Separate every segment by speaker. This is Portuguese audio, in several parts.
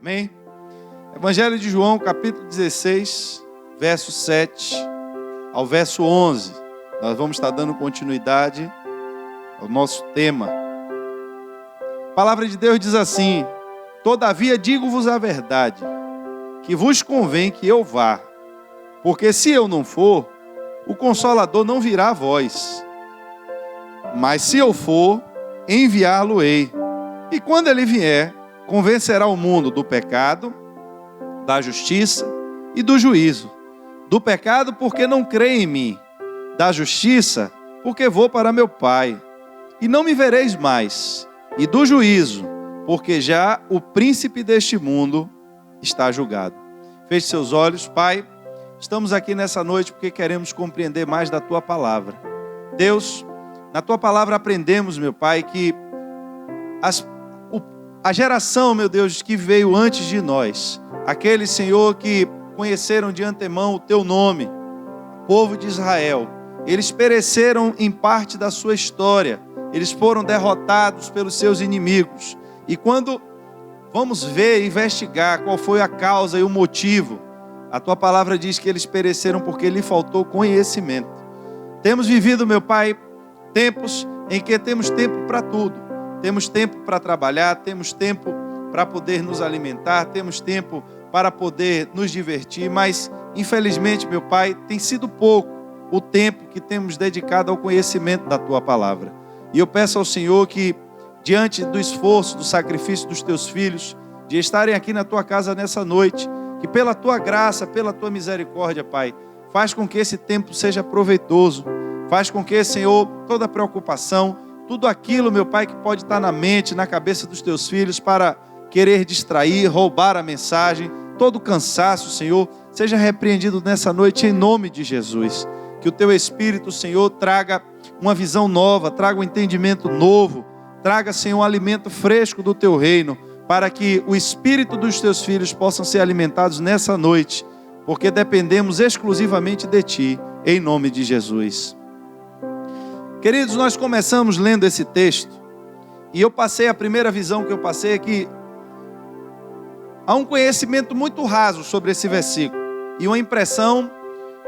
Speaker 1: Amém? Evangelho de João, capítulo 16, verso 7 ao verso 11. Nós vamos estar dando continuidade ao nosso tema. A palavra de Deus diz assim: todavia digo-vos a verdade, que vos convém que eu vá, porque se eu não for, o Consolador não virá a vós. Mas se eu for, enviá-lo-ei. E quando ele vier, convencerá o mundo do pecado, da justiça e do juízo. Do pecado, porque não crê em mim. Da justiça, porque vou para meu Pai, e não me vereis mais. E do juízo, porque já o príncipe deste mundo está julgado. Feche seus olhos, Pai. Estamos aqui nessa noite porque queremos compreender mais da Tua palavra. Deus, na Tua palavra aprendemos, meu Pai, que a geração, meu Deus, que veio antes de nós, aqueles, Senhor, que conheceram de antemão o Teu nome, povo de Israel, eles pereceram em parte da sua história, eles foram derrotados pelos seus inimigos. E quando vamos ver e investigar qual foi a causa e o motivo, a Tua palavra diz que eles pereceram porque lhe faltou conhecimento. Temos vivido, meu Pai, tempos em que temos tempo para tudo. Temos tempo para trabalhar, temos tempo para poder nos alimentar, temos tempo para poder nos divertir, mas infelizmente, meu Pai, tem sido pouco o tempo que temos dedicado ao conhecimento da Tua palavra. E eu peço ao Senhor que, diante do esforço, do sacrifício dos Teus filhos, de estarem aqui na Tua casa nessa noite, que pela Tua graça, pela Tua misericórdia, Pai, faz com que esse tempo seja proveitoso, faz com que, Senhor, toda preocupação, tudo aquilo, meu Pai, que pode estar na mente, na cabeça dos Teus filhos para querer distrair, roubar a mensagem, todo cansaço, Senhor, seja repreendido nessa noite em nome de Jesus. Que o Teu Espírito, Senhor, traga uma visão nova, traga um entendimento novo, traga, Senhor, um alimento fresco do Teu reino, para que o Espírito dos Teus filhos possam ser alimentados nessa noite, porque dependemos exclusivamente de Ti, em nome de Jesus. Queridos, nós começamos lendo esse texto, e eu passei, a primeira visão que eu passei é que há um conhecimento muito raso sobre esse versículo, e uma impressão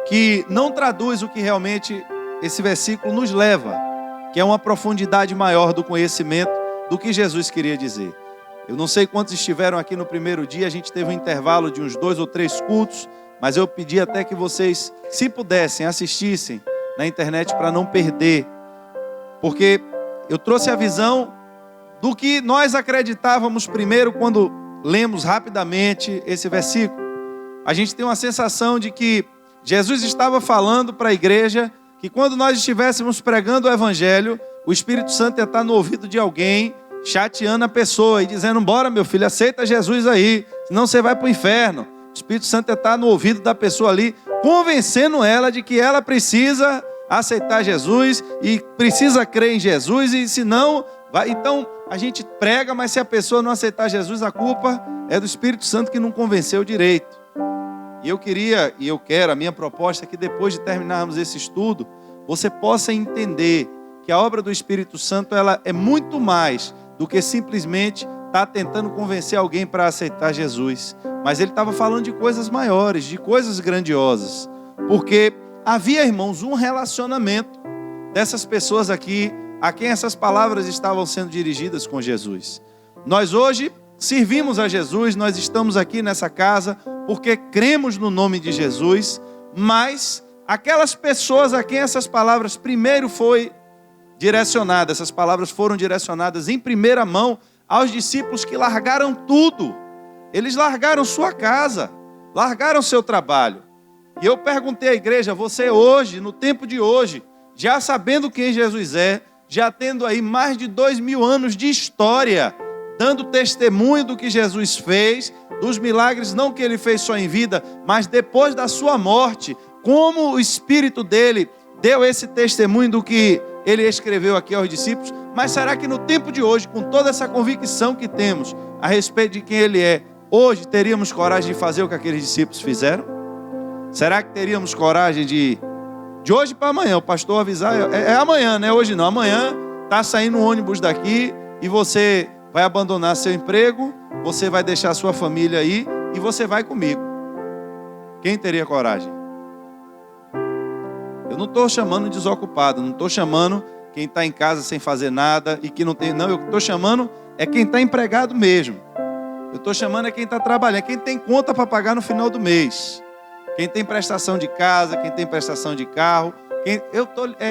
Speaker 1: que não traduz o que realmente esse versículo nos leva, que é uma profundidade maior do conhecimento do que Jesus queria dizer. Eu não sei quantos estiveram aqui no primeiro dia, a gente teve um intervalo de uns 2 ou 3 cultos, mas eu pedi até que vocês, se pudessem, assistissem na internet para não perder, porque eu trouxe a visão do que nós acreditávamos primeiro quando lemos rapidamente esse versículo. A gente tem uma sensação de que Jesus estava falando para a igreja que quando nós estivéssemos pregando o Evangelho, o Espírito Santo ia estar no ouvido de alguém, chateando a pessoa e dizendo: bora, meu filho, aceita Jesus aí, senão você vai para o inferno. O Espírito Santo ia estar no ouvido da pessoa ali, convencendo ela de que ela precisa aceitar Jesus e precisa crer em Jesus, e se não, vai. Então a gente prega, mas se a pessoa não aceitar Jesus, a culpa é do Espírito Santo que não convenceu direito. E eu queria, e eu quero, a minha proposta é que depois de terminarmos esse estudo, você possa entender que a obra do Espírito Santo, ela é muito mais do que simplesmente estar tentando convencer alguém para aceitar Jesus. Mas ele estava falando de coisas maiores, de coisas grandiosas. Porque havia, irmãos, um relacionamento dessas pessoas aqui, a quem essas palavras estavam sendo dirigidas com Jesus. Nós hoje servimos a Jesus, nós estamos aqui nessa casa porque cremos no nome de Jesus, mas aquelas pessoas a quem essas palavras primeiro foi direcionadas, essas palavras foram direcionadas em primeira mão aos discípulos que largaram tudo. Eles largaram sua casa, largaram seu trabalho. E eu perguntei à igreja: você hoje, no tempo de hoje, já sabendo quem Jesus é, já tendo aí mais de 2000 anos de história, dando testemunho do que Jesus fez, dos milagres não que ele fez só em vida, mas depois da sua morte, como o Espírito dele deu esse testemunho do que ele escreveu aqui aos discípulos. Mas será que no tempo de hoje, com toda essa convicção que temos a respeito de quem ele é, hoje teríamos coragem de fazer o que aqueles discípulos fizeram? Será que teríamos coragem de hoje para amanhã, o pastor avisar, é amanhã, né? Hoje não, amanhã está saindo um ônibus daqui e você vai abandonar seu emprego, você vai deixar a sua família aí e você vai comigo. Quem teria coragem? Eu não estou chamando desocupado, não estou chamando quem está em casa sem fazer nada e que não tem... Não, eu estou chamando é quem está empregado mesmo. Eu estou chamando é quem está trabalhando, quem tem conta para pagar no final do mês. Quem tem prestação de casa, quem tem prestação de carro.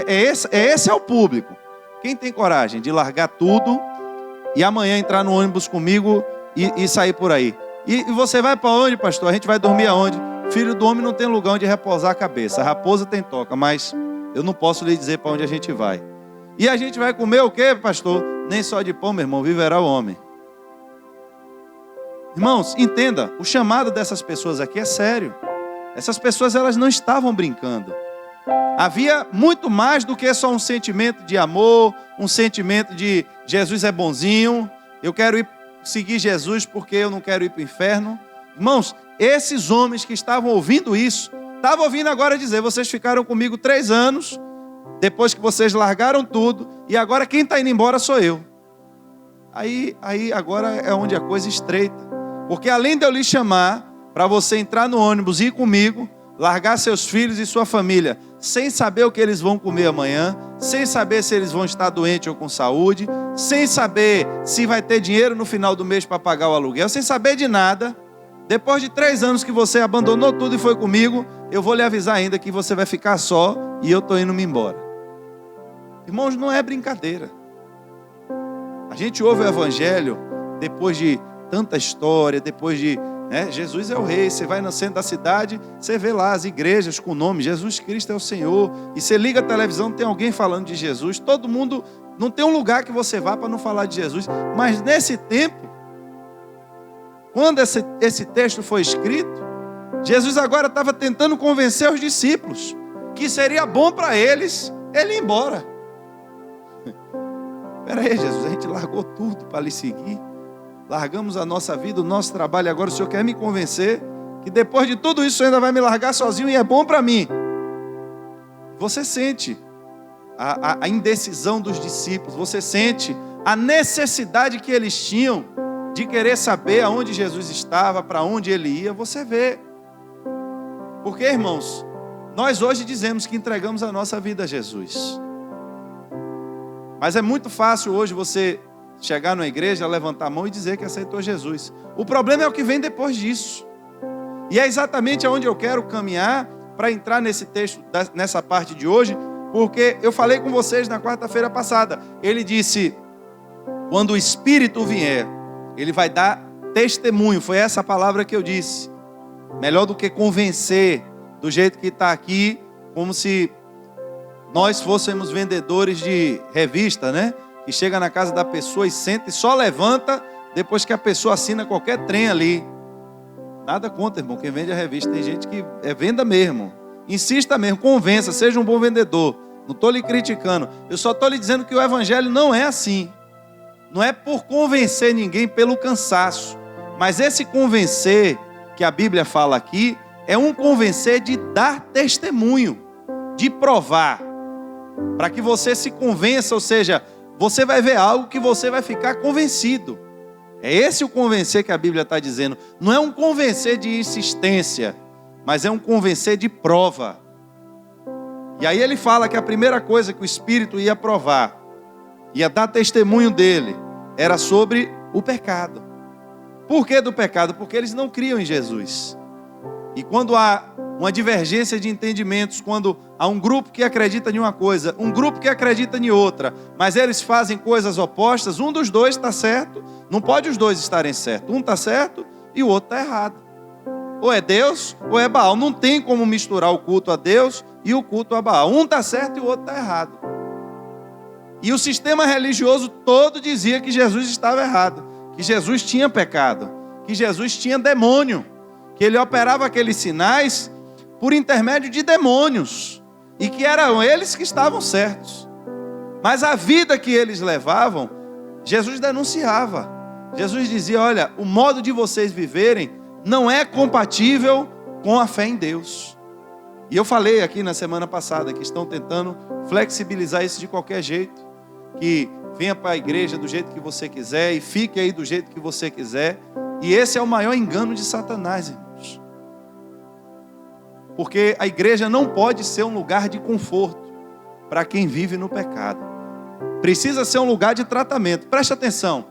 Speaker 1: Esse é o público. Quem tem coragem de largar tudo e amanhã entrar no ônibus comigo e sair por aí? E você vai para onde, pastor? A gente vai dormir aonde? Filho do homem não tem lugar onde repousar a cabeça. A raposa tem toca, mas eu não posso lhe dizer para onde a gente vai. E a gente vai comer o quê, pastor? Nem só de pão, meu irmão, viverá o homem. Irmãos, entenda, o chamado dessas pessoas aqui é sério. Essas pessoas, elas não estavam brincando. Havia muito mais do que só um sentimento de amor, um sentimento de Jesus é bonzinho, eu quero ir seguir Jesus porque eu não quero ir para o inferno. Irmãos, esses homens que estavam ouvindo isso, estavam ouvindo agora dizer, vocês ficaram comigo 3 anos, depois que vocês largaram tudo, e agora quem está indo embora sou eu. Aí agora é onde a coisa estreita. Porque além de eu lhe chamar para você entrar no ônibus e ir comigo, largar seus filhos e sua família, sem saber o que eles vão comer amanhã, sem saber se eles vão estar doentes ou com saúde, sem saber se vai ter dinheiro no final do mês para pagar o aluguel, sem saber de nada, depois de 3 anos que você abandonou tudo e foi comigo, eu vou lhe avisar ainda que você vai ficar só e eu estou indo-me embora. Irmãos, não é brincadeira. A gente ouve o evangelho depois de tanta história, depois de... Jesus é o rei, você vai no centro da cidade, você vê lá as igrejas com o nome, Jesus Cristo é o Senhor, e você liga a televisão, tem alguém falando de Jesus, todo mundo, não tem um lugar que você vá para não falar de Jesus, mas nesse tempo, quando esse texto foi escrito, Jesus agora estava tentando convencer os discípulos, que seria bom para eles, ele ir embora. Espera aí, Jesus, a gente largou tudo para lhe seguir, largamos a nossa vida, o nosso trabalho, agora o Senhor quer me convencer que depois de tudo isso o Senhor ainda vai me largar sozinho e é bom para mim. Você sente a indecisão dos discípulos, você sente a necessidade que eles tinham de querer saber aonde Jesus estava, para onde ele ia, você vê. Porque, irmãos, nós hoje dizemos que entregamos a nossa vida a Jesus. Mas é muito fácil hoje você chegar na igreja, levantar a mão e dizer que aceitou Jesus. O problema é o que vem depois disso. E é exatamente aonde eu quero caminhar para entrar nesse texto, nessa parte de hoje, porque eu falei com vocês na quarta-feira passada. Ele disse, quando o Espírito vier, ele vai dar testemunho. Foi essa palavra que eu disse. Melhor do que convencer do jeito que está aqui, como se nós fôssemos vendedores de revista, né? Que chega na casa da pessoa e senta e só levanta depois que a pessoa assina qualquer trem ali. Nada contra, irmão, quem vende a revista. Tem gente que é venda mesmo. Insista mesmo, convença, seja um bom vendedor. Não estou lhe criticando. Eu só estou lhe dizendo que o evangelho não é assim. Não é por convencer ninguém pelo cansaço. Mas esse convencer que a Bíblia fala aqui é um convencer de dar testemunho, de provar. Para que você se convença, ou seja, você vai ver algo que você vai ficar convencido. É esse o convencer que a Bíblia está dizendo. Não é um convencer de insistência, mas é um convencer de prova. E aí ele fala que a primeira coisa que o Espírito ia provar, ia dar testemunho dele, era sobre o pecado. Por que do pecado? Porque eles não criam em Jesus. E quando há uma divergência de entendimentos, quando há um grupo que acredita em uma coisa, um grupo que acredita em outra, mas eles fazem coisas opostas, um dos dois está certo, não pode os dois estarem certos. Um está certo e o outro está errado. Ou é Deus ou é Baal. Não tem como misturar o culto a Deus e o culto a Baal. Um está certo e o outro está errado. E o sistema religioso todo dizia que Jesus estava errado, que Jesus tinha pecado, que Jesus tinha demônio, que ele operava aqueles sinais por intermédio de demônios, e que eram eles que estavam certos. Mas a vida que eles levavam, Jesus denunciava. Jesus dizia, olha, o modo de vocês viverem não é compatível com a fé em Deus. E eu falei aqui na semana passada que estão tentando flexibilizar isso de qualquer jeito, que venha para a igreja do jeito que você quiser e fique aí do jeito que você quiser. E esse é o maior engano de Satanás, irmãos. Porque a igreja não pode ser um lugar de conforto para quem vive no pecado. Precisa ser um lugar de tratamento. Preste atenção.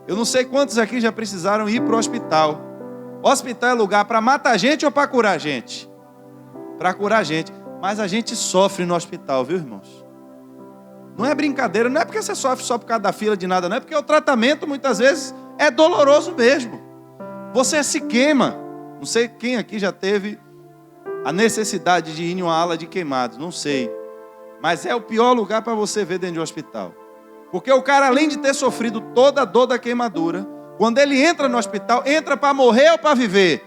Speaker 1: Eu não sei quantos aqui já precisaram ir para o hospital. O hospital é lugar para matar gente ou para curar gente? Para curar gente. Mas a gente sofre no hospital, viu, irmãos? Não é brincadeira, não é porque você sofre só por causa da fila de nada, não é porque o tratamento muitas vezes é doloroso mesmo. Você se queima. Não sei quem aqui já teve a necessidade de ir em uma ala de queimados, não sei. Mas é o pior lugar para você ver dentro de um hospital. Porque o cara, além de ter sofrido toda a dor da queimadura, quando ele entra no hospital, entra para morrer ou para viver?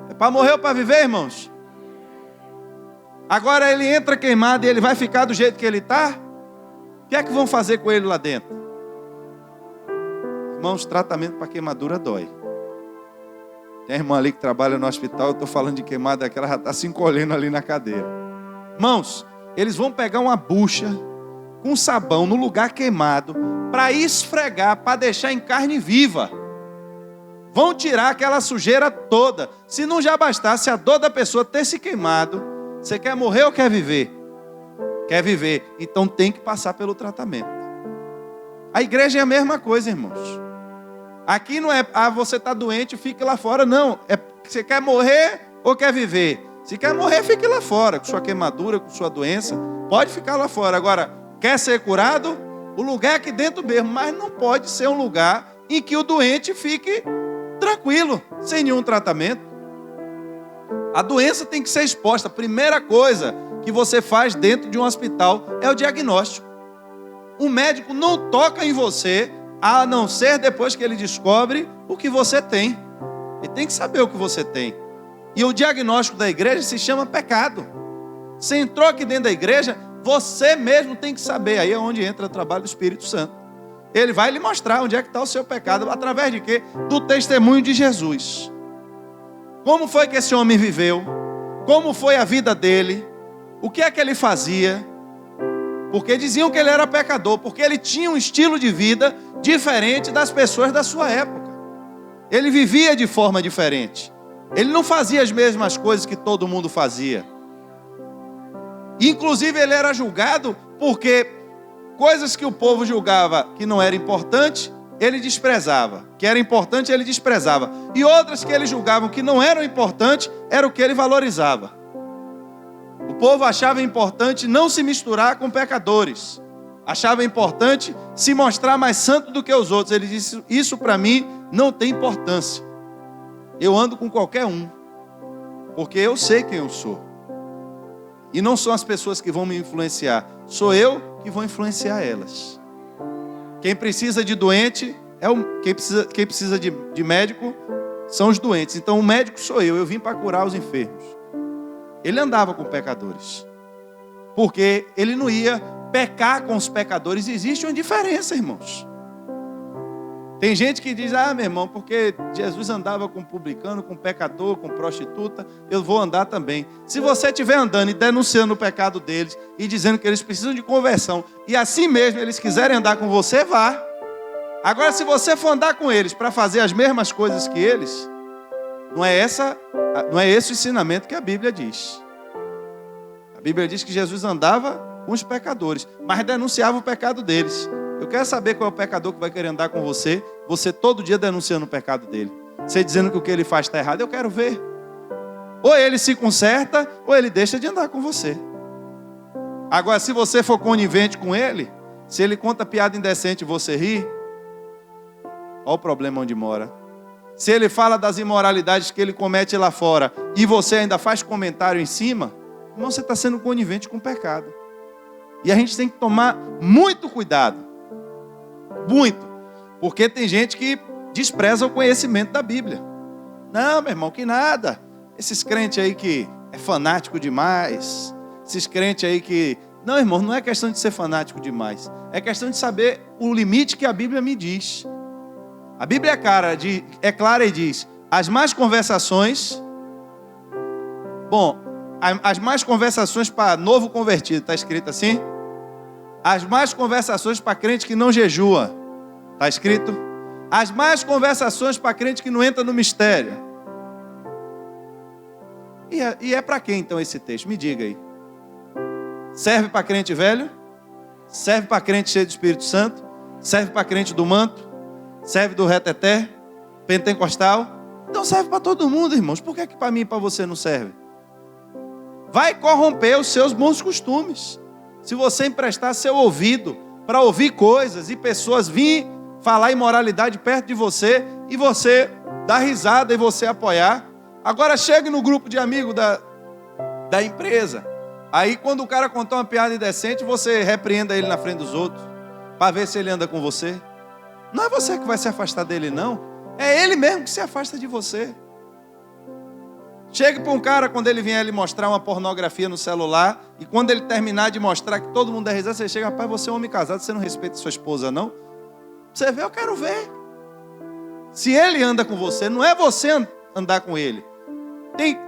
Speaker 1: É para morrer ou para viver, irmãos? Agora ele entra queimado e ele vai ficar do jeito que ele está? O que é que vão fazer com ele lá dentro? Irmãos, tratamento para queimadura dói. Tem irmã ali que trabalha no hospital, eu estou falando de queimada, ela já está se encolhendo ali na cadeira. Irmãos, eles vão pegar uma bucha com sabão no lugar queimado para esfregar, para deixar em carne viva. Vão tirar aquela sujeira toda. Se não já bastasse a dor da pessoa ter se queimado, você quer morrer ou quer viver? Quer viver, então tem que passar pelo tratamento. A igreja é a mesma coisa, irmãos. Aqui não é, você está doente, fique lá fora. Não, é você quer morrer ou quer viver? Se quer morrer, fique lá fora, com sua queimadura, com sua doença. Pode ficar lá fora. Agora, quer ser curado? O lugar é aqui dentro mesmo, mas não pode ser um lugar em que o doente fique tranquilo, sem nenhum tratamento. A doença tem que ser exposta. A primeira coisa que você faz dentro de um hospital é o diagnóstico. O médico não toca em você, a não ser depois que ele descobre o que você tem. Ele tem que saber o que você tem. E o diagnóstico da igreja se chama pecado. Você entrou aqui dentro da igreja, você mesmo tem que saber. Aí é onde entra o trabalho do Espírito Santo. Ele vai lhe mostrar onde é que está o seu pecado. Através de quê? Do testemunho de Jesus. Como foi que esse homem viveu? Como foi a vida dele? O que é que ele fazia? Porque diziam que ele era pecador, porque ele tinha um estilo de vida diferente das pessoas da sua época. Ele vivia de forma diferente. Ele não fazia as mesmas coisas que todo mundo fazia. Inclusive ele era julgado porque coisas que o povo julgava que não era importante, ele desprezava. Que era importante, ele desprezava. E outras que ele julgava que não eram importantes, era o que ele valorizava. O povo achava importante não se misturar com pecadores. Achava importante se mostrar mais santo do que os outros. Ele disse, isso para mim não tem importância. Eu ando com qualquer um, porque eu sei quem eu sou. E não são as pessoas que vão me influenciar, sou eu que vou influenciar elas. Quem precisa de doente, quem precisa de médico, são os doentes. Então o médico sou eu vim para curar os enfermos. Ele andava com pecadores, porque ele não ia pecar com os pecadores. Existe uma diferença, irmãos. Tem gente que diz, meu irmão, porque Jesus andava com publicano, com pecador, com prostituta, eu vou andar também. Se você estiver andando e denunciando o pecado deles, e dizendo que eles precisam de conversão, e assim mesmo eles quiserem andar com você, vá. Agora, se você for andar com eles para fazer as mesmas coisas que eles, não é esse o ensinamento que a Bíblia diz. A Bíblia diz que Jesus andava com os pecadores, mas denunciava o pecado deles. Eu quero saber qual é o pecador que vai querer andar com você todo dia denunciando o pecado dele. Você dizendo que o que ele faz está errado, eu quero ver. Ou ele se conserta, ou ele deixa de andar com você. Agora, se você for conivente com ele, se ele conta piada indecente e você ri, olha o problema onde mora. Se ele fala das imoralidades que ele comete lá fora, e você ainda faz comentário em cima, irmão, você está sendo conivente com o pecado. E a gente tem que tomar muito cuidado. Muito. Porque tem gente que despreza o conhecimento da Bíblia. Não, meu irmão, que nada. Esses crentes aí que é fanático demais. Esses crentes aí que... Não, irmão, não é questão de ser fanático demais. É questão de saber o limite que a Bíblia me diz. A Bíblia é clara e diz, as más conversações... Bom, as más conversações para novo convertido, está escrito assim? As más conversações para crente que não jejua, está escrito? As más conversações para crente que não entra no mistério. E é para quem então esse texto? Me diga aí. Serve para crente velho? Serve para crente cheio do Espírito Santo? Serve para crente do manto? Serve do reteté? Pentecostal? Então serve para todo mundo, irmãos. Por que para mim e para você não serve? Vai corromper os seus bons costumes. Se você emprestar seu ouvido para ouvir coisas e pessoas vir falar imoralidade perto de você e você dar risada e você apoiar. Agora chegue no grupo de amigos da empresa. Aí quando o cara contar uma piada indecente, você repreenda ele na frente dos outros, para ver se ele anda com você. Não é você que vai se afastar dele, não. É ele mesmo que se afasta de você. Chegue para um cara quando ele vier lhe mostrar uma pornografia no celular, e quando ele terminar de mostrar que todo mundo é risada, você chega, rapaz, você é um homem casado, você não respeita sua esposa, não? Você vê, eu quero ver. Se ele anda com você, não é você andar com ele.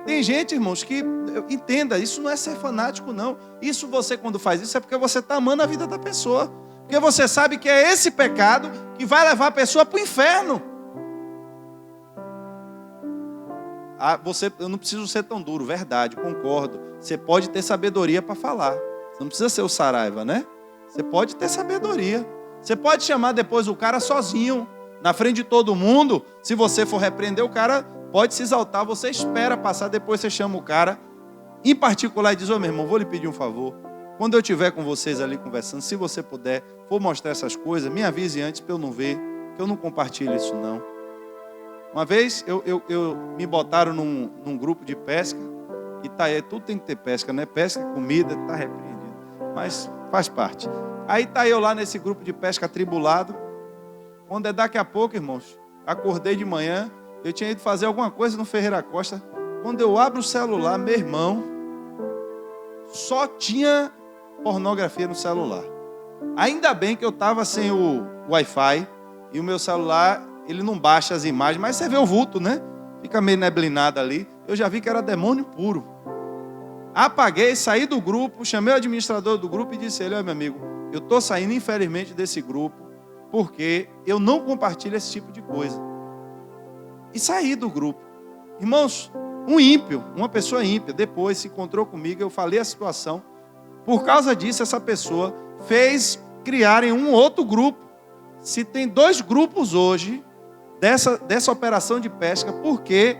Speaker 1: Tem gente, irmãos, que entenda, isso não é ser fanático, não. Isso você, quando faz isso, é porque você está amando a vida da pessoa. Porque você sabe que é esse pecado que vai levar a pessoa para o inferno. Eu não preciso ser tão duro, verdade, concordo. Você pode ter sabedoria para falar. Você não precisa ser o Saraiva, né? Você pode ter sabedoria. Você pode chamar depois o cara sozinho, na frente de todo mundo. Se você for repreender, o cara pode se exaltar. Você espera passar, depois você chama o cara em particular e diz, ô meu irmão, vou lhe pedir um favor. Quando eu estiver com vocês ali conversando, se você puder, for mostrar essas coisas, me avise antes para eu não ver, que eu não compartilho isso não. Uma vez eu me botaram num grupo de pesca, e tudo tem que ter pesca, né? Pesca, comida, está repreendido, mas faz parte. Aí está eu lá nesse grupo de pesca atribulado, quando é daqui a pouco, irmãos, acordei de manhã, eu tinha ido fazer alguma coisa no Ferreira Costa, quando eu abro o celular, meu irmão, só tinha pornografia no celular. Ainda bem que eu estava sem o Wi-Fi, e o meu celular, ele não baixa as imagens, mas você vê o vulto, né? Fica meio neblinado ali. Eu já vi que era demônio puro. Apaguei, saí do grupo, chamei o administrador do grupo e disse a ele, olha meu amigo, eu estou saindo infelizmente desse grupo, porque eu não compartilho esse tipo de coisa. E saí do grupo. Irmãos, um ímpio, uma pessoa ímpia, depois se encontrou comigo, eu falei a situação. Por causa disso, essa pessoa fez criarem um outro grupo. Se tem 2 grupos hoje, dessa operação de pesca, porque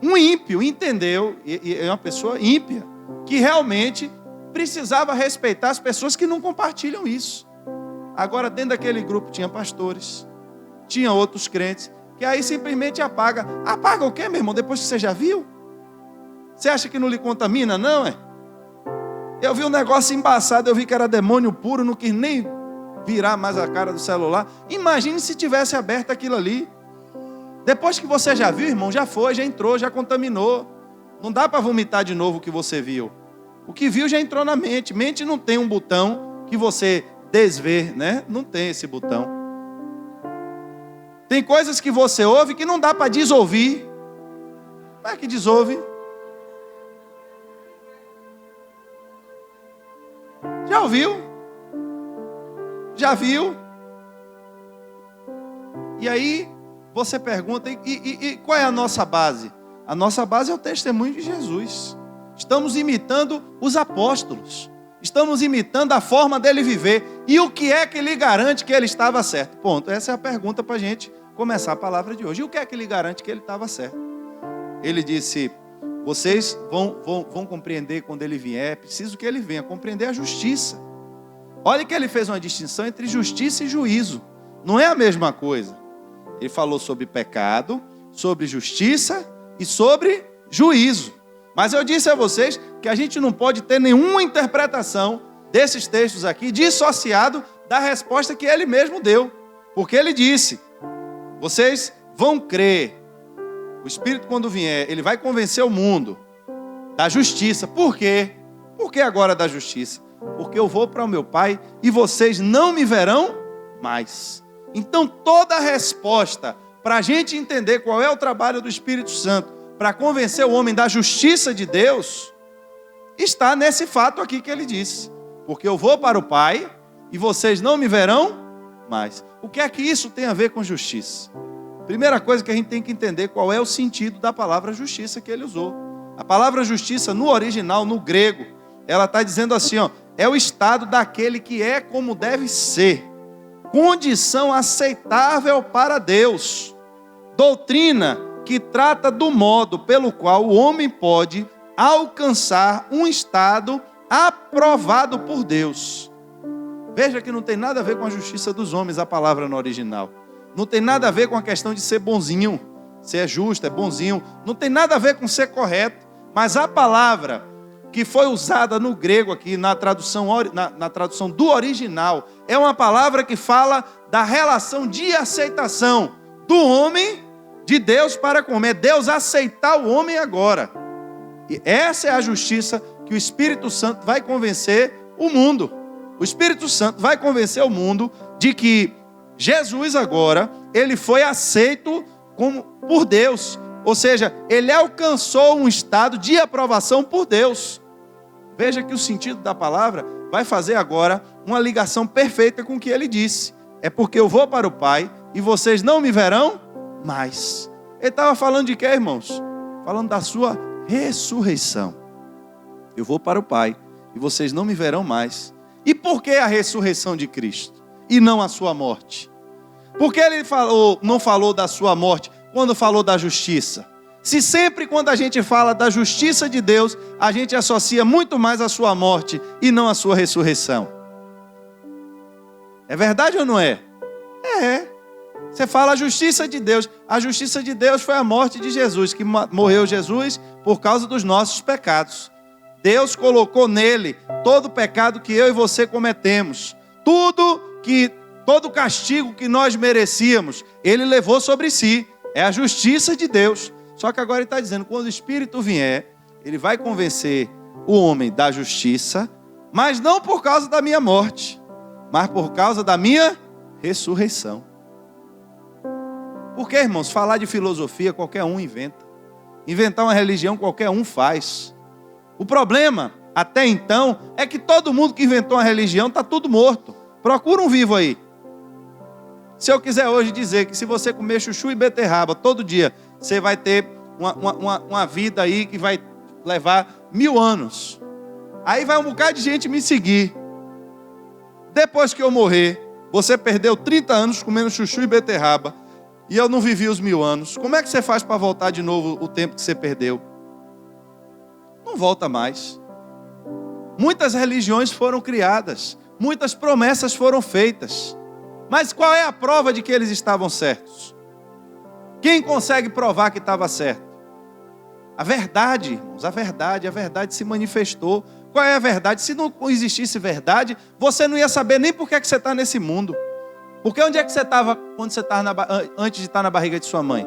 Speaker 1: um ímpio entendeu, e é uma pessoa ímpia, que realmente precisava respeitar as pessoas que não compartilham isso. Agora, dentro daquele grupo tinha pastores, tinha outros crentes, que aí simplesmente apaga. Apaga o quê, meu irmão? Depois que você já viu? Você acha que não lhe contamina, não, é? Eu vi um negócio embaçado, eu vi que era demônio puro, não quis nem virar mais a cara do celular. Imagine se tivesse aberto aquilo ali. Depois que você já viu, irmão, já foi, já entrou, já contaminou. Não dá para vomitar de novo o que você viu. O que viu já entrou na mente. Mente não tem um botão que você desvê, né? Não tem esse botão. Tem coisas que você ouve que não dá para desouvir. Como é que desouve? Já ouviu? Já viu? E aí você pergunta, e qual é a nossa base? A nossa base é o testemunho de Jesus. Estamos imitando os apóstolos. Estamos imitando a forma dele viver. E o que é que lhe garante que ele estava certo? Ponto. Essa é a pergunta para a gente começar a palavra de hoje. E o que é que lhe garante que ele estava certo? Ele disse, vocês vão compreender quando ele vier. É preciso que ele venha compreender a justiça. Olha que ele fez uma distinção entre justiça e juízo. Não é a mesma coisa. Ele falou sobre pecado, sobre justiça e sobre juízo. Mas eu disse a vocês que a gente não pode ter nenhuma interpretação desses textos aqui dissociado da resposta que ele mesmo deu. Porque ele disse, vocês vão crer. O Espírito, quando vier, ele vai convencer o mundo da justiça. Por quê? Por que agora da justiça? Porque eu vou para o meu Pai e vocês não me verão mais. Então toda a resposta para a gente entender qual é o trabalho do Espírito Santo para convencer o homem da justiça de Deus, está nesse fato aqui que ele disse. Porque eu vou para o Pai e vocês não me verão mais. O que é que isso tem a ver com justiça? Primeira coisa que a gente tem que entender qual é o sentido da palavra justiça que ele usou. A palavra justiça no original, no grego, ela está dizendo assim, ó, é o estado daquele que é como deve ser, condição aceitável para Deus, doutrina que trata do modo pelo qual o homem pode alcançar um estado aprovado por Deus. Veja que não tem nada a ver com a justiça dos homens, a palavra no original. Não tem nada a ver com a questão de ser bonzinho, se é justo, é bonzinho. Não tem nada a ver com ser correto. Mas a palavra que foi usada no grego aqui, na tradução do original, é uma palavra que fala da relação de aceitação do homem de Deus para com o homem. É Deus aceitar o homem agora. E essa é a justiça que o Espírito Santo vai convencer o mundo. O Espírito Santo vai convencer o mundo de que Jesus agora, ele foi aceito por Deus. Ou seja, ele alcançou um estado de aprovação por Deus. Veja que o sentido da palavra vai fazer agora uma ligação perfeita com o que ele disse. É porque eu vou para o Pai e vocês não me verão mais. Ele estava falando de quê, irmãos? Falando da sua ressurreição. Eu vou para o Pai e vocês não me verão mais. E por que a ressurreição de Cristo e não a sua morte? Por que ele não falou da sua morte quando falou da justiça? Se sempre quando a gente fala da justiça de Deus, a gente associa muito mais a sua morte e não a sua ressurreição. É verdade ou não é? É. Você fala a justiça de Deus. A justiça de Deus foi a morte de Jesus, que morreu Jesus por causa dos nossos pecados. Deus colocou nele todo o pecado que eu e você cometemos. Todo castigo que nós merecíamos, ele levou sobre si. É a justiça de Deus. Só que agora ele está dizendo, quando o Espírito vier, ele vai convencer o homem da justiça, mas não por causa da minha morte, mas por causa da minha ressurreição. Porque, irmãos, falar de filosofia qualquer um inventa. Inventar uma religião qualquer um faz. O problema, até então, é que todo mundo que inventou uma religião está tudo morto. Procura um vivo aí. Se eu quiser hoje dizer que se você comer chuchu e beterraba todo dia, você vai ter uma vida aí que vai levar 1000 anos. Aí vai um bocado de gente me seguir. Depois que eu morrer, você perdeu 30 anos comendo chuchu e beterraba e eu não vivi os 1000 anos. Como é que você faz para voltar de novo o tempo que você perdeu? Não volta mais. Muitas religiões foram criadas, muitas promessas foram feitas. Mas qual é a prova de que eles estavam certos? Quem consegue provar que estava certo? A verdade, irmãos, a verdade se manifestou. Qual é a verdade? Se não existisse verdade, você não ia saber nem por que você está nesse mundo. Porque onde é que você estava quando você estava antes de estar na barriga de sua mãe?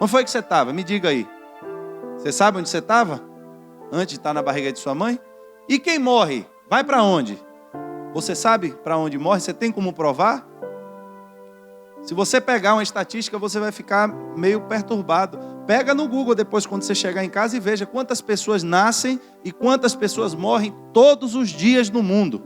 Speaker 1: Onde foi que você estava? Me diga aí. Você sabe onde você estava antes de estar na barriga de sua mãe? E quem morre? Vai para onde? Você sabe para onde morre? Você tem como provar? Se você pegar uma estatística, você vai ficar meio perturbado. Pega no Google depois, quando você chegar em casa, e veja quantas pessoas nascem e quantas pessoas morrem todos os dias no mundo.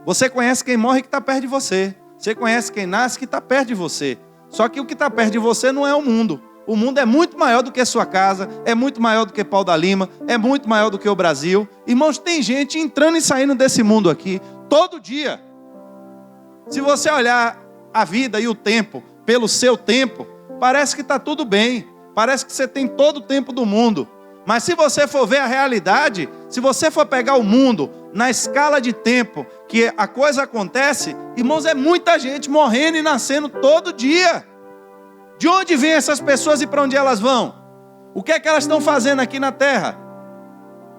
Speaker 1: Você conhece quem morre que está perto de você. Você conhece quem nasce que está perto de você. Só que o que está perto de você não é o mundo. O mundo é muito maior do que a sua casa, é muito maior do que Pau da Lima, é muito maior do que o Brasil. Irmãos, tem gente entrando e saindo desse mundo aqui todo dia. Se você olhar a vida e o tempo pelo seu tempo, parece que está tudo bem. Parece que você tem todo o tempo do mundo. Mas se você for ver a realidade, se você for pegar o mundo na escala de tempo que a coisa acontece, irmãos, é muita gente morrendo e nascendo todo dia. De onde vêm essas pessoas e para onde elas vão? O que é que elas estão fazendo aqui na terra?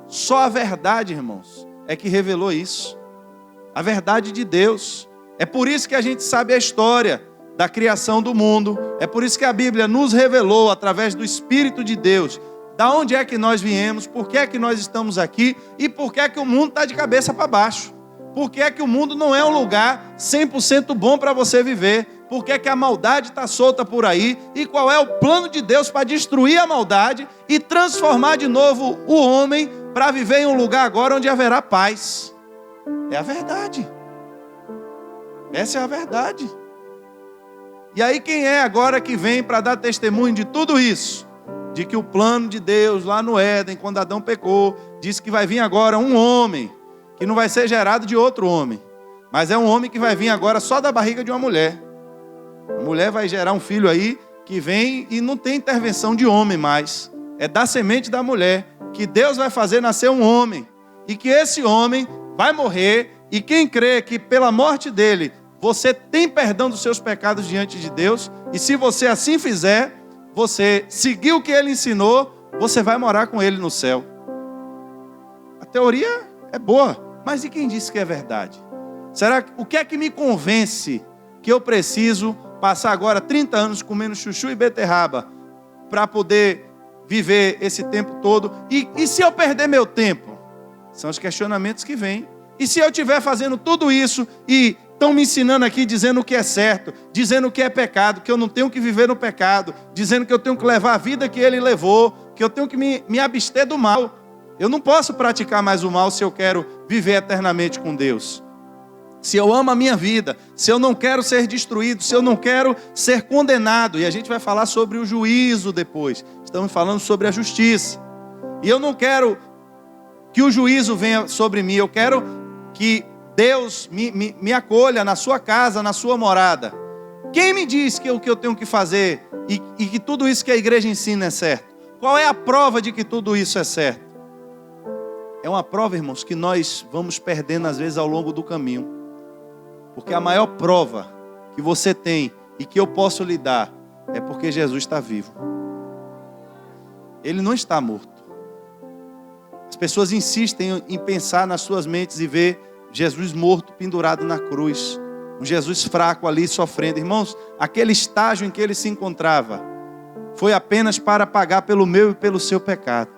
Speaker 1: Só a verdade, irmãos, é que revelou isso. A verdade de Deus. É por isso que a gente sabe a história da criação do mundo. É por isso que a Bíblia nos revelou, através do Espírito de Deus, da onde é que nós viemos, por que é que nós estamos aqui e por que é que o mundo está de cabeça para baixo. Por que é que o mundo não é um lugar 100% bom para você viver. Por que é que a maldade está solta por aí e qual é o plano de Deus para destruir a maldade e transformar de novo o homem para viver em um lugar agora onde haverá paz. É a verdade. Essa é a verdade. E aí quem é agora que vem para dar testemunho de tudo isso? De que o plano de Deus lá no Éden, quando Adão pecou, disse que vai vir agora um homem, que não vai ser gerado de outro homem, mas é um homem que vai vir agora só da barriga de uma mulher. A mulher vai gerar um filho aí que vem e não tem intervenção de homem mais. É da semente da mulher que Deus vai fazer nascer um homem. E que esse homem vai morrer. E quem crê que pela morte dele você tem perdão dos seus pecados diante de Deus, e se você assim fizer, você seguir o que ele ensinou, você vai morar com ele no céu. A teoria é boa, mas e quem disse que é verdade? O que é que me convence que eu preciso passar agora 30 anos comendo chuchu e beterraba para poder viver esse tempo todo? E se eu perder meu tempo? São os questionamentos que vêm. E se eu estiver fazendo tudo isso e estão me ensinando aqui, dizendo o que é certo, dizendo o que é pecado, que eu não tenho que viver no pecado, dizendo que eu tenho que levar a vida que ele levou, que eu tenho que me abster do mal. Eu não posso praticar mais o mal se eu quero viver eternamente com Deus. Se eu amo a minha vida, se eu não quero ser destruído, se eu não quero ser condenado. E a gente vai falar sobre o juízo depois. Estamos falando sobre a justiça. E eu não quero que o juízo venha sobre mim. Eu quero que Deus me acolha na sua casa, na sua morada. Quem me diz que o que eu tenho que fazer e que tudo isso que a igreja ensina é certo? Qual é a prova de que tudo isso é certo? É uma prova, irmãos, que nós vamos perdendo às vezes ao longo do caminho. Porque a maior prova que você tem e que eu posso lhe dar é porque Jesus está vivo. Ele não está morto. As pessoas insistem em pensar nas suas mentes e ver Jesus morto, pendurado na cruz. Um Jesus fraco ali, sofrendo. Irmãos, aquele estágio em que ele se encontrava foi apenas para pagar pelo meu e pelo seu pecado.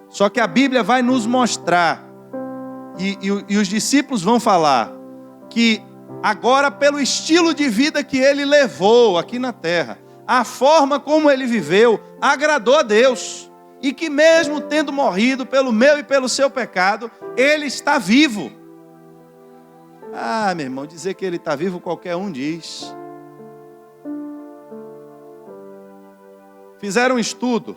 Speaker 1: Só que a Bíblia vai nos mostrar, e os discípulos vão falar, que agora pelo estilo de vida que ele levou aqui na terra, a forma como ele viveu, agradou a Deus. E que mesmo tendo morrido pelo meu e pelo seu pecado, ele está vivo. Ah, meu irmão, dizer que ele está vivo qualquer um diz. Fizeram um estudo.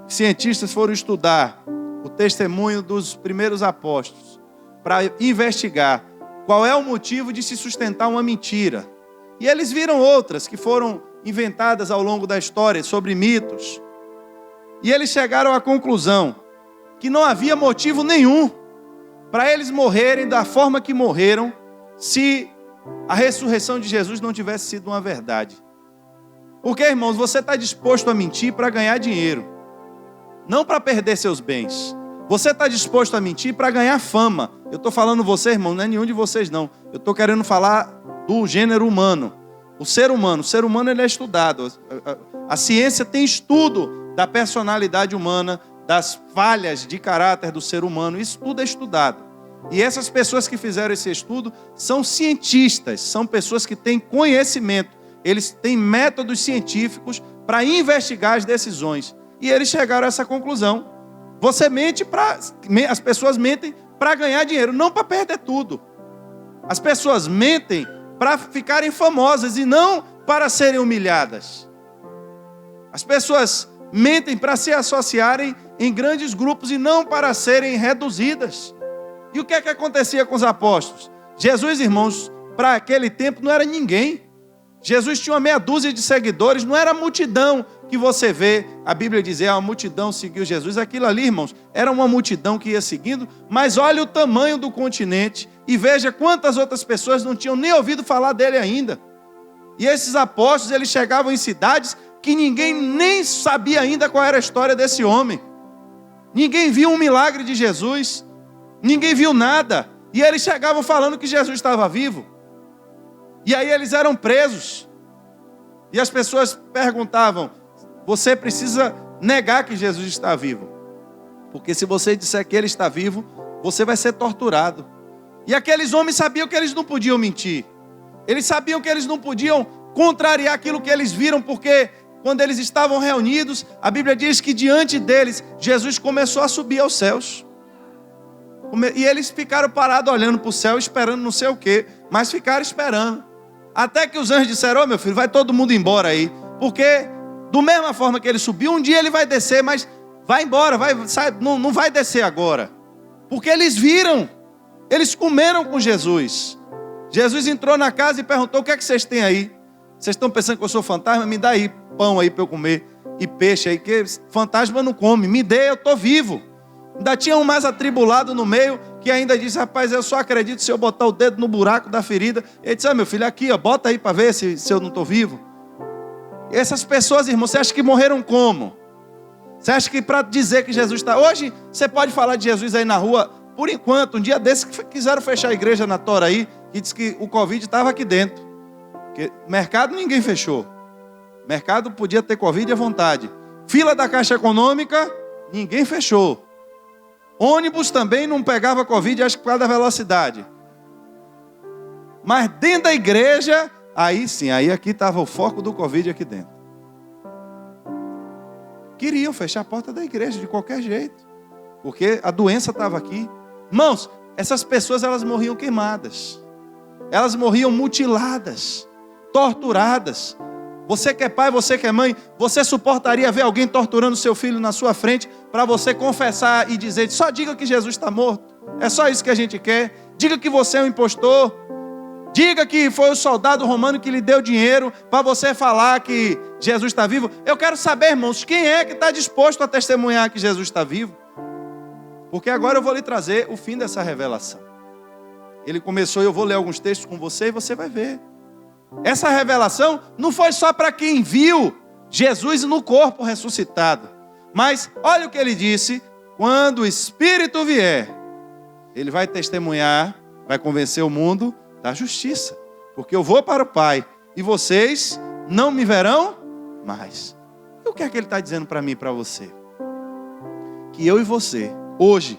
Speaker 1: Cientistas foram estudar o testemunho dos primeiros apóstolos para investigar qual é o motivo de se sustentar uma mentira. E eles viram outras que foram inventadas ao longo da história sobre mitos. E eles chegaram à conclusão que não havia motivo nenhum para eles morrerem da forma que morreram se a ressurreição de Jesus não tivesse sido uma verdade. Porque, irmãos, você está disposto a mentir para ganhar dinheiro, não para perder seus bens. Você está disposto a mentir para ganhar fama. Eu estou falando você, irmão, não é nenhum de vocês não. Eu estou querendo falar do gênero humano. O ser humano ele é estudado. A ciência tem estudo da personalidade humana, das falhas de caráter do ser humano. Isso tudo é estudado. E essas pessoas que fizeram esse estudo são cientistas, são pessoas que têm conhecimento. Eles têm métodos científicos para investigar as decisões. E eles chegaram a essa conclusão. As pessoas mentem para ganhar dinheiro, não para perder tudo. As pessoas mentem para ficarem famosas e não para serem humilhadas. As pessoas mentem para se associarem em grandes grupos e não para serem reduzidas. E o que é que acontecia com os apóstolos? Jesus, irmãos, para aquele tempo não era ninguém. Jesus tinha uma meia dúzia de seguidores, não era a multidão que você vê. A Bíblia diz, a multidão seguiu Jesus. Aquilo ali, irmãos, era uma multidão que ia seguindo, mas olha o tamanho do continente e veja quantas outras pessoas não tinham nem ouvido falar dele ainda. E esses apóstolos, eles chegavam em cidades que ninguém nem sabia ainda qual era a história desse homem. Ninguém viu um milagre de Jesus, ninguém viu nada. E eles chegavam falando que Jesus estava vivo. E aí eles eram presos. E as pessoas perguntavam, você precisa negar que Jesus está vivo. Porque se você disser que ele está vivo, você vai ser torturado. E aqueles homens sabiam que eles não podiam mentir. Eles sabiam que eles não podiam contrariar aquilo que eles viram, porque quando eles estavam reunidos, a Bíblia diz que diante deles, Jesus começou a subir aos céus. E eles ficaram parados olhando para o céu, esperando não sei o quê. mas ficaram esperando. Até que os anjos disseram: ô meu filho, vai todo mundo embora aí. Porque, do mesma forma que ele subiu, um dia ele vai descer, mas vai embora, não vai descer agora. Porque eles viram, eles comeram com Jesus. Jesus entrou na casa e perguntou: o que é que vocês têm aí? Vocês estão pensando que eu sou fantasma? Me dá aí pão aí para eu comer e peixe aí, que fantasma não come. Me dê, eu estou vivo. Ainda tinha um mais atribulado no meio, que ainda disse: rapaz, eu só acredito se eu botar o dedo no buraco da ferida. Ele disse: meu filho, aqui, ó, bota aí para ver se eu não estou vivo. E essas pessoas, irmão, você acha que morreram como? Você acha que para dizer que Jesus está... Hoje, você pode falar de Jesus aí na rua, por enquanto. Um dia desses que quiseram fechar a igreja na Tora aí, e disse que o Covid estava aqui dentro. Porque mercado ninguém fechou. Mercado podia ter Covid à vontade. Fila da Caixa Econômica, ninguém fechou. Ônibus também não pegava Covid, acho que por causa da velocidade. Mas dentro da igreja, aí sim, aí aqui estava o foco do Covid aqui dentro. Queriam fechar a porta da igreja de qualquer jeito, porque a doença estava aqui. Irmãos, essas pessoas, elas morriam queimadas. Elas morriam mutiladas, torturadas. Você que é pai, você que é mãe, você suportaria ver alguém torturando seu filho na sua frente para você confessar e dizer: só diga que Jesus está morto? É só isso que a gente quer. Diga que você é um impostor. Diga que foi o soldado romano que lhe deu dinheiro para você falar que Jesus está vivo. Eu quero saber, irmãos, quem é que está disposto a testemunhar que Jesus está vivo? Porque agora eu vou lhe trazer o fim dessa revelação. Ele começou, eu vou ler alguns textos com você e você vai ver. Essa revelação não foi só para quem viu Jesus no corpo ressuscitado. Mas olha o que ele disse: quando o Espírito vier, ele vai testemunhar, vai convencer o mundo da justiça. Porque eu vou para o Pai e vocês não me verão mais. E o que é que ele está dizendo para mim e para você? Que eu e você, hoje,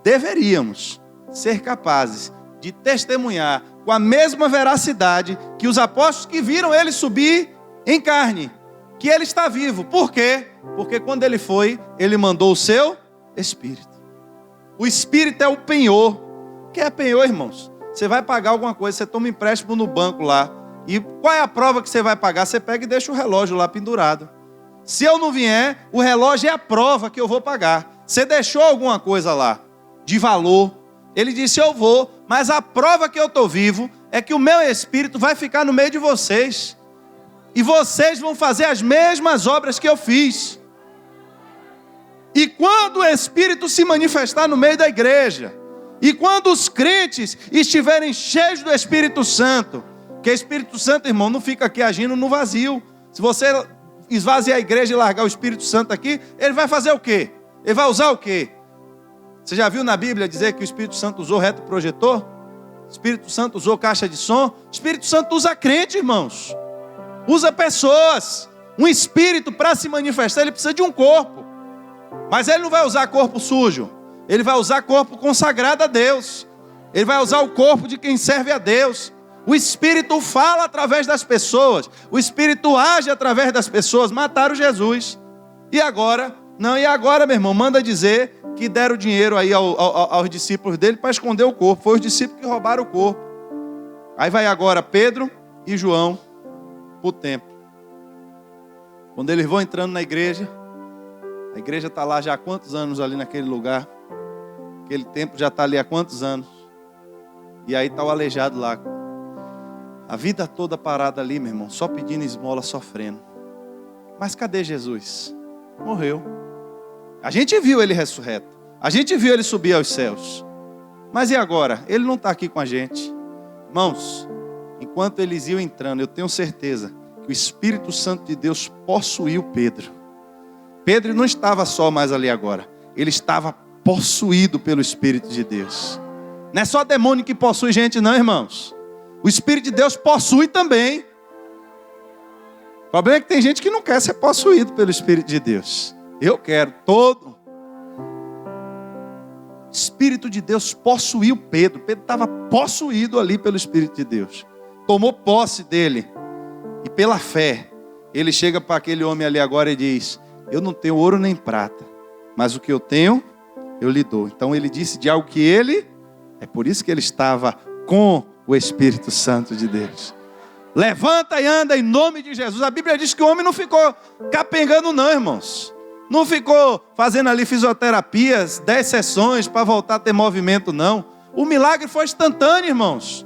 Speaker 1: deveríamos ser capazes de testemunhar com a mesma veracidade que os apóstolos que viram ele subir em carne, que ele está vivo. Por quê? Porque quando ele foi, ele mandou o seu Espírito. O Espírito é o penhor. O que é penhor, irmãos? Você vai pagar alguma coisa, você toma um empréstimo no banco lá, e qual é a prova que você vai pagar? Você pega e deixa o relógio lá pendurado. Se eu não vier, o relógio é a prova que eu vou pagar. Você deixou alguma coisa lá, de valor. Ele disse: eu vou, mas a prova que eu estou vivo é que o meu Espírito vai ficar no meio de vocês. E vocês vão fazer as mesmas obras que eu fiz. E quando o Espírito se manifestar no meio da igreja, e quando os crentes estiverem cheios do Espírito Santo, que o Espírito Santo, irmão, não fica aqui agindo no vazio. Se você esvaziar a igreja e largar o Espírito Santo aqui, ele vai fazer o quê? Ele vai usar o quê? Você já viu na Bíblia dizer que o Espírito Santo usou retroprojetor? O Espírito Santo usou caixa de som? O Espírito Santo usa crente, irmãos. Usa pessoas. Um espírito, para se manifestar, ele precisa de um corpo. Mas ele não vai usar corpo sujo. Ele vai usar corpo consagrado a Deus. Ele vai usar o corpo de quem serve a Deus. O Espírito fala através das pessoas. O Espírito age através das pessoas. Mataram Jesus. E agora? Não, e agora, meu irmão, manda dizer que deram dinheiro aí aos discípulos dele para esconder o corpo. Foi os discípulos que roubaram o corpo. Aí vai agora Pedro e João para o templo. Quando eles vão entrando na igreja, a igreja está lá já há quantos anos ali naquele lugar? Aquele templo já está ali há quantos anos? E aí está o aleijado lá. A vida toda parada ali, meu irmão, só pedindo esmola, sofrendo. Mas cadê Jesus? Morreu. A gente viu ele ressurreto. A gente viu ele subir aos céus. Mas e agora? Ele não está aqui com a gente. Irmãos, enquanto eles iam entrando, eu tenho certeza que o Espírito Santo de Deus possuiu Pedro. Pedro não estava só mais ali agora. Ele estava possuído pelo Espírito de Deus. Não é só demônio que possui gente não, irmãos. O Espírito de Deus possui também. O problema é que tem gente que não quer ser possuído pelo Espírito de Deus. Eu quero todo. O Espírito de Deus possuiu Pedro. Pedro estava possuído ali pelo Espírito de Deus. Tomou posse dele. E pela fé, ele chega para aquele homem ali agora e diz: eu não tenho ouro nem prata, mas o que eu tenho, eu lhe dou. Então ele disse de algo que ele, é por isso que ele estava com o Espírito Santo de Deus. Levanta e anda em nome de Jesus. A Bíblia diz que o homem não ficou capengando não, irmãos. Não ficou fazendo ali fisioterapias, 10 sessões para voltar a ter movimento, não. O milagre foi instantâneo, irmãos.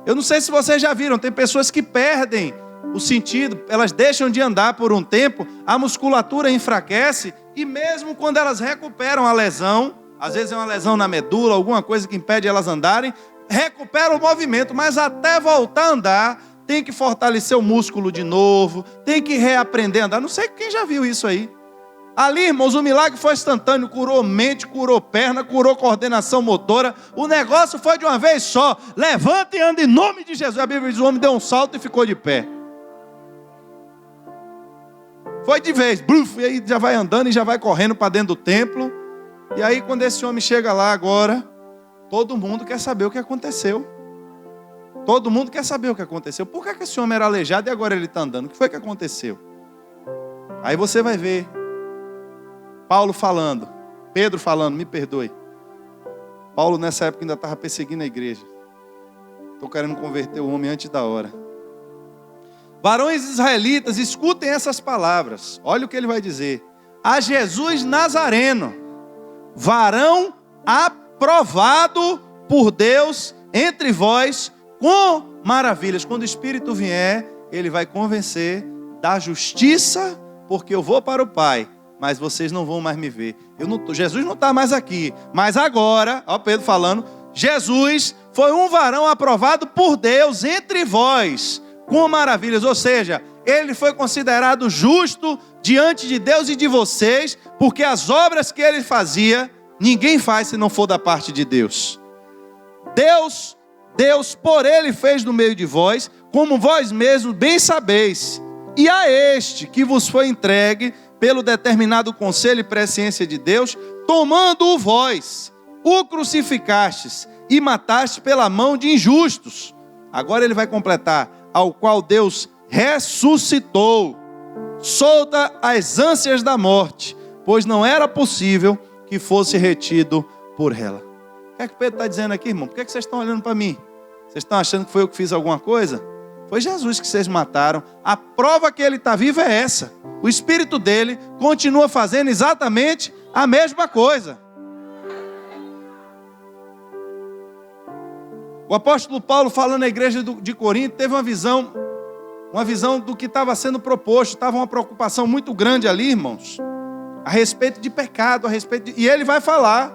Speaker 1: Eu não sei se vocês já viram, tem pessoas que perdem o sentido, elas deixam de andar por um tempo, a musculatura enfraquece, e mesmo quando elas recuperam a lesão, às vezes é uma lesão na medula, alguma coisa que impede elas andarem, recuperam o movimento, mas até voltar a andar, tem que fortalecer o músculo de novo, tem que reaprender a andar. Não sei quem já viu isso aí. Ali, irmãos, o milagre foi instantâneo, curou mente, curou perna, curou coordenação motora. O negócio foi de uma vez só. Levanta e anda em nome de Jesus. A Bíblia diz, o homem deu um salto e ficou de pé. Foi de vez, bluf, e aí já vai andando e já vai correndo para dentro do templo. E aí quando esse homem chega lá agora, todo mundo quer saber o que aconteceu. Todo mundo quer saber o que aconteceu. Por que esse homem era aleijado e agora ele está andando? O que foi que aconteceu? Aí você vai ver Paulo falando, Pedro falando, me perdoe. Paulo nessa época ainda estava perseguindo a igreja. Estou querendo converter o homem antes da hora. Varões israelitas, escutem essas palavras. Olha o que ele vai dizer. A Jesus Nazareno, varão aprovado por Deus entre vós, com maravilhas. Quando o Espírito vier, ele vai convencer da justiça, porque eu vou para o Pai, mas vocês não vão mais me ver. Jesus não está mais aqui, mas agora, ó Pedro falando, Jesus foi um varão aprovado por Deus entre vós, com maravilhas. Ou seja, ele foi considerado justo diante de Deus e de vocês, porque as obras que ele fazia, ninguém faz se não for da parte de Deus. Deus por ele fez no meio de vós, como vós mesmos bem sabeis. E a este que vos foi entregue pelo determinado conselho e presciência de Deus, tomando-o vós, o crucificastes e matastes pela mão de injustos. Agora ele vai completar, ao qual Deus ressuscitou, solta as ânsias da morte, pois não era possível que fosse retido por ela. O que é que Pedro está dizendo aqui, irmão? Por que vocês estão olhando para mim? Vocês estão achando que foi eu que fiz alguma coisa? Foi Jesus que vocês mataram. A prova que ele está vivo é essa. O Espírito dele continua fazendo exatamente a mesma coisa. O apóstolo Paulo, falando na igreja de Corinto, teve uma visão do que estava sendo proposto. Estava uma preocupação muito grande ali, irmãos, a respeito de pecado, e ele vai falar,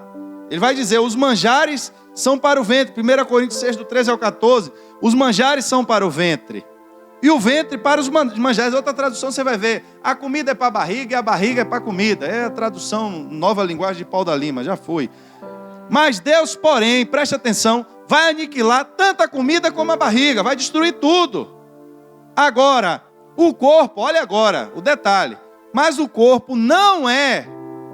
Speaker 1: ele vai dizer, os manjares são para o ventre. 1 Coríntios 6, do 13 ao 14, os manjares são para o ventre, e o ventre para os manjares. Outra tradução você vai ver, a comida é para a barriga e a barriga é para a comida. É a tradução, nova linguagem de Paulo da Lima, já foi. Mas Deus, porém, preste atenção, vai aniquilar tanto a comida como a barriga, vai destruir tudo. Agora, o corpo, olha agora o detalhe, mas o corpo não é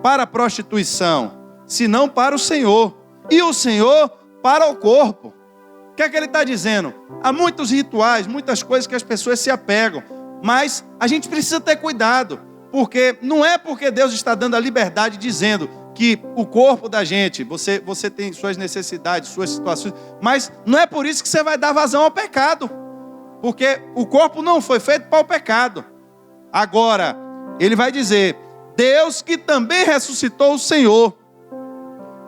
Speaker 1: para a prostituição, senão para o Senhor, e o Senhor para o corpo. O que é que ele está dizendo? Há muitos rituais, muitas coisas que as pessoas se apegam, mas a gente precisa ter cuidado, porque não é porque Deus está dando a liberdade dizendo que o corpo da gente, você tem suas necessidades, suas situações, mas não é por isso que você vai dar vazão ao pecado, porque o corpo não foi feito para o pecado. Agora, ele vai dizer, Deus que também ressuscitou o Senhor,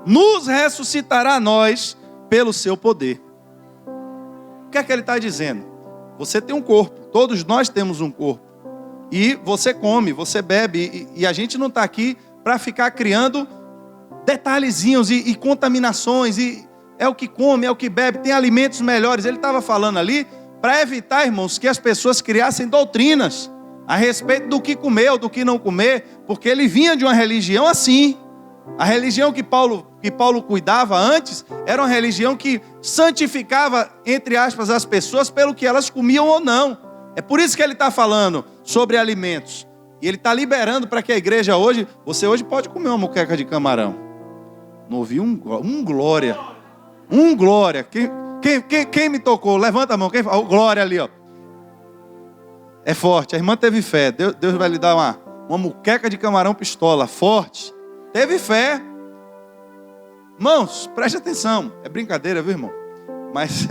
Speaker 1: nos ressuscitará a nós pelo seu poder. O que é que ele está dizendo? Você tem um corpo, todos nós temos um corpo, e você come, você bebe, e a gente não está aqui para ficar criando detalhezinhos e contaminações, e é o que come, é o que bebe, tem alimentos melhores. Ele estava falando ali para evitar, irmãos, que as pessoas criassem doutrinas a respeito do que comer ou do que não comer, porque ele vinha de uma religião assim. A religião que Paulo cuidava antes era uma religião que santificava, entre aspas, as pessoas pelo que elas comiam ou não. É por isso que ele está falando sobre alimentos. E ele está liberando para que a igreja hoje, você hoje pode comer uma moqueca de camarão. Não ouvi um glória. Um glória. Quem me tocou? Levanta a mão. Quem? Oh, glória ali, ó. É forte. A irmã teve fé. Deus vai lhe dar uma moqueca de camarão pistola. Forte. Teve fé. Irmãos, preste atenção. É brincadeira, viu, irmão? Mas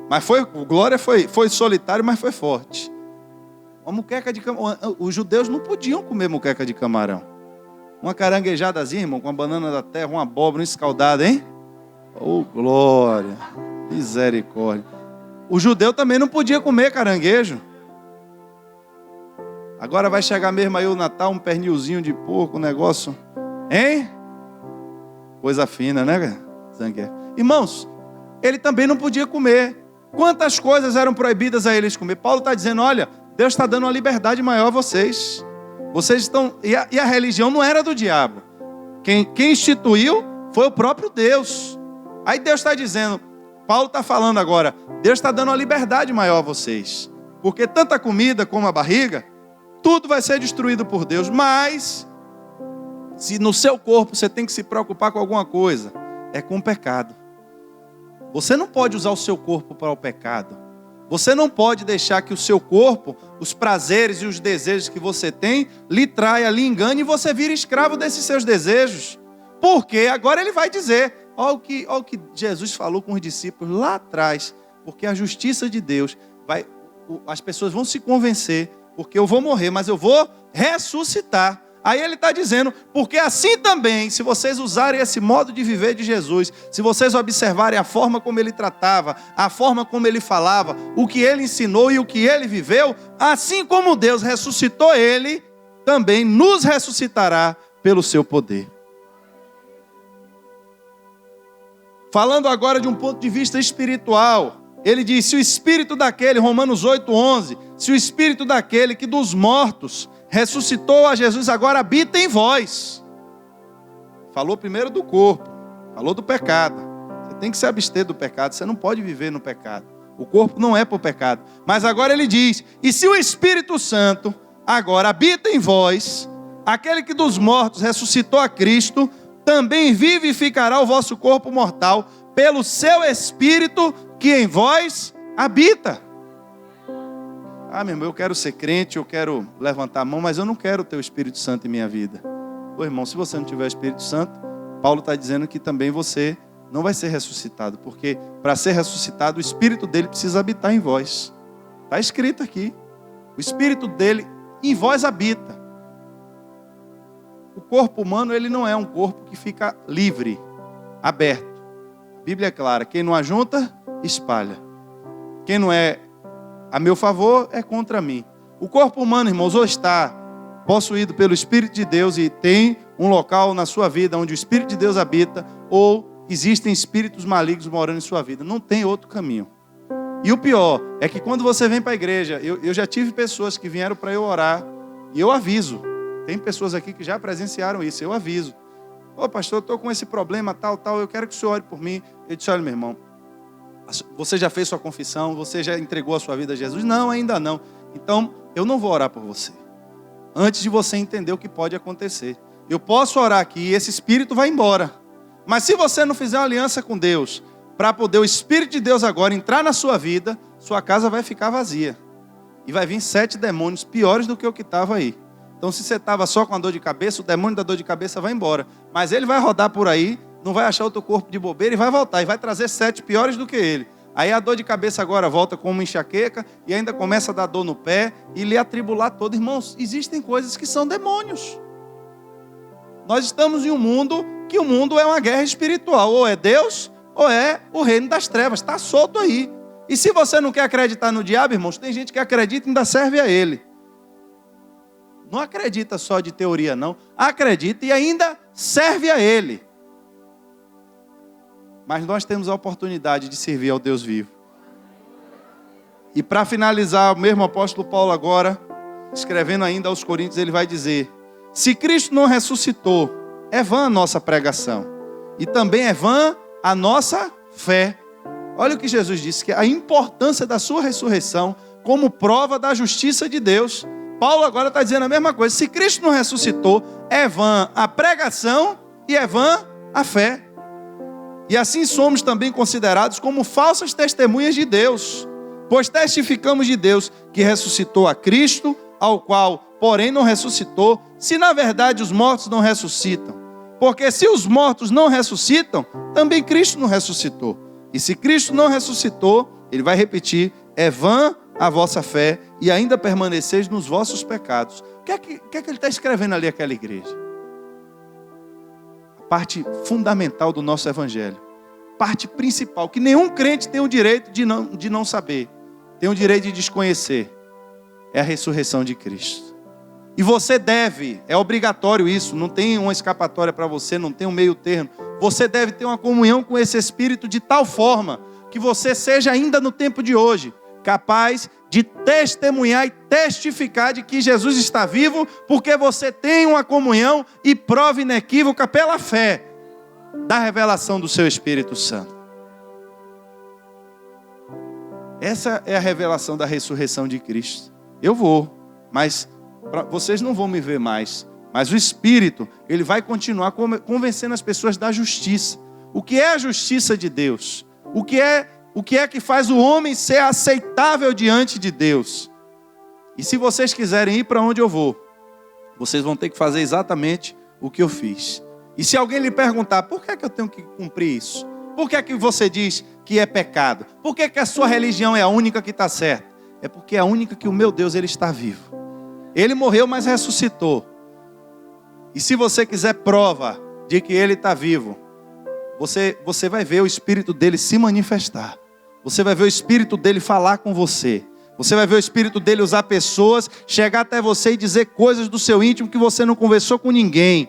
Speaker 1: Mas o glória foi solitário, mas foi forte. Uma muqueca de camarão. Os judeus não podiam comer muqueca de camarão. Uma caranguejadazinha, irmão, com a banana da terra, uma abóbora escaldada, hein? Oh, glória! Misericórdia. O judeu também não podia comer caranguejo. Agora vai chegar mesmo aí o Natal, um pernilzinho de porco, um negócio. Hein? Coisa fina, né? Zangueiro. Irmãos, ele também não podia comer. Quantas coisas eram proibidas a eles comer? Paulo está dizendo, olha, Deus está dando uma liberdade maior a vocês. Vocês estão... E a religião não era do diabo. Quem instituiu foi o próprio Deus. Aí Deus está dizendo, Paulo está falando agora, Deus está dando uma liberdade maior a vocês. Porque tanta comida como a barriga, tudo vai ser destruído por Deus. Mas, se no seu corpo você tem que se preocupar com alguma coisa, é com o pecado. Você não pode usar o seu corpo para o pecado. Você não pode deixar que o seu corpo, os prazeres e os desejos que você tem, lhe traia, lhe engane e você vire escravo desses seus desejos. Porque agora ele vai dizer, olha o que Jesus falou com os discípulos lá atrás, porque a justiça de Deus, as pessoas vão se convencer, porque eu vou morrer, mas eu vou ressuscitar. Aí ele está dizendo, porque assim também, se vocês usarem esse modo de viver de Jesus, se vocês observarem a forma como ele tratava, a forma como ele falava, o que ele ensinou e o que ele viveu, assim como Deus ressuscitou ele, também nos ressuscitará pelo seu poder. Falando agora de um ponto de vista espiritual, ele diz, se o espírito daquele, Romanos 8:11, se o espírito daquele que dos mortos ressuscitou a Jesus, agora habita em vós. Falou primeiro do corpo, falou do pecado. Você tem que se abster do pecado, você não pode viver no pecado. O corpo não é para o pecado. Mas agora ele diz, e se o Espírito Santo agora habita em vós, aquele que dos mortos ressuscitou a Cristo, também vivificará o vosso corpo mortal pelo seu Espírito que em vós habita. Ah, meu irmão, eu quero ser crente, eu quero levantar a mão, mas eu não quero ter o Espírito Santo em minha vida. Ô irmão, se você não tiver o Espírito Santo, Paulo está dizendo que também você não vai ser ressuscitado, porque para ser ressuscitado, o Espírito dele precisa habitar em vós. Está escrito aqui. O Espírito dele em vós habita. O corpo humano, ele não é um corpo que fica livre, aberto. A Bíblia é clara, quem não ajunta, espalha. Quem não é a meu favor, é contra mim. O corpo humano, irmãos, ou está possuído pelo Espírito de Deus e tem um local na sua vida onde o Espírito de Deus habita, ou existem espíritos malignos morando em sua vida. Não tem outro caminho. E o pior é que quando você vem para a igreja, eu já tive pessoas que vieram para eu orar, e eu aviso. Tem pessoas aqui que já presenciaram isso, eu aviso. Ô pastor, eu estou com esse problema, tal, eu quero que o senhor ore por mim. Eu disse, olha meu irmão, você já fez sua confissão? Você já entregou a sua vida a Jesus? Não, ainda não. Então, eu não vou orar por você. Antes de você entender o que pode acontecer. Eu posso orar aqui e esse espírito vai embora. Mas se você não fizer uma aliança com Deus, para poder o Espírito de Deus agora entrar na sua vida, sua casa vai ficar vazia. E vai vir 7 demônios piores do que o que estava aí. Então, se você estava só com a dor de cabeça, o demônio da dor de cabeça vai embora. Mas ele vai rodar por aí, não vai achar o teu corpo de bobeira e vai voltar. E vai trazer 7 piores do que ele. Aí a dor de cabeça agora volta com uma enxaqueca e ainda começa a dar dor no pé e lhe atribular todo. Irmãos, existem coisas que são demônios. Nós estamos em um mundo que o mundo é uma guerra espiritual. Ou é Deus, ou é o reino das trevas. Está solto aí. E se você não quer acreditar no diabo, irmãos, tem gente que acredita e ainda serve a ele. Não acredita só de teoria, não. Acredita e ainda serve a ele. Mas nós temos a oportunidade de servir ao Deus vivo. E para finalizar, o mesmo apóstolo Paulo agora, escrevendo ainda aos Coríntios, ele vai dizer: se Cristo não ressuscitou, é vã a nossa pregação. E também é vã a nossa fé. Olha o que Jesus disse, que a importância da sua ressurreição como prova da justiça de Deus. Paulo agora está dizendo a mesma coisa. Se Cristo não ressuscitou, é vã a pregação e é vã a fé. E assim somos também considerados como falsas testemunhas de Deus, pois testificamos de Deus que ressuscitou a Cristo, ao qual, porém, não ressuscitou, se na verdade os mortos não ressuscitam. Porque se os mortos não ressuscitam, também Cristo não ressuscitou. E se Cristo não ressuscitou, Ele vai repetir: é vã a vossa fé e ainda permaneceis nos vossos pecados. O que é que ele está escrevendo ali àquela igreja? A parte fundamental do nosso evangelho. Parte principal, que nenhum crente tem o direito de não saber. Tem o direito de desconhecer. É a ressurreição de Cristo. E você deve, é obrigatório isso, não tem uma escapatória para você, não tem um meio termo. Você deve ter uma comunhão com esse Espírito de tal forma que você seja ainda no tempo de hoje capaz de testemunhar e testificar de que Jesus está vivo, porque você tem uma comunhão e prova inequívoca pela fé da revelação do seu Espírito Santo. Essa é a revelação da ressurreição de Cristo. Eu vou, mas vocês não vão me ver mais. Mas o Espírito, ele vai continuar convencendo as pessoas da justiça. O que é a justiça de Deus? O que é que faz o homem ser aceitável diante de Deus? E se vocês quiserem ir para onde eu vou, vocês vão ter que fazer exatamente o que eu fiz. E se alguém lhe perguntar: por que eu tenho que cumprir isso? Por que você diz que é pecado? Por que a sua religião é a única que está certa? É porque é a única que o meu Deus, ele está vivo. Ele morreu, mas ressuscitou. E se você quiser prova de que ele está vivo, você vai ver o Espírito dele se manifestar. Você vai ver o Espírito dele falar com você. Você vai ver o Espírito dele usar pessoas, chegar até você e dizer coisas do seu íntimo que você não conversou com ninguém.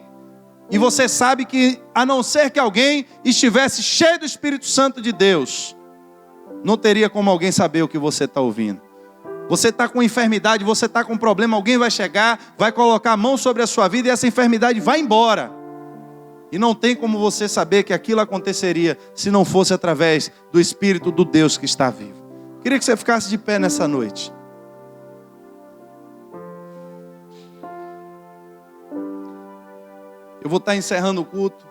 Speaker 1: E você sabe que, a não ser que alguém estivesse cheio do Espírito Santo de Deus, não teria como alguém saber o que você está ouvindo. Você está com enfermidade, você está com problema, alguém vai chegar, vai colocar a mão sobre a sua vida e essa enfermidade vai embora. E não tem como você saber que aquilo aconteceria se não fosse através do Espírito do Deus que está vivo. Queria que você ficasse de pé nessa noite. Eu vou estar encerrando o culto.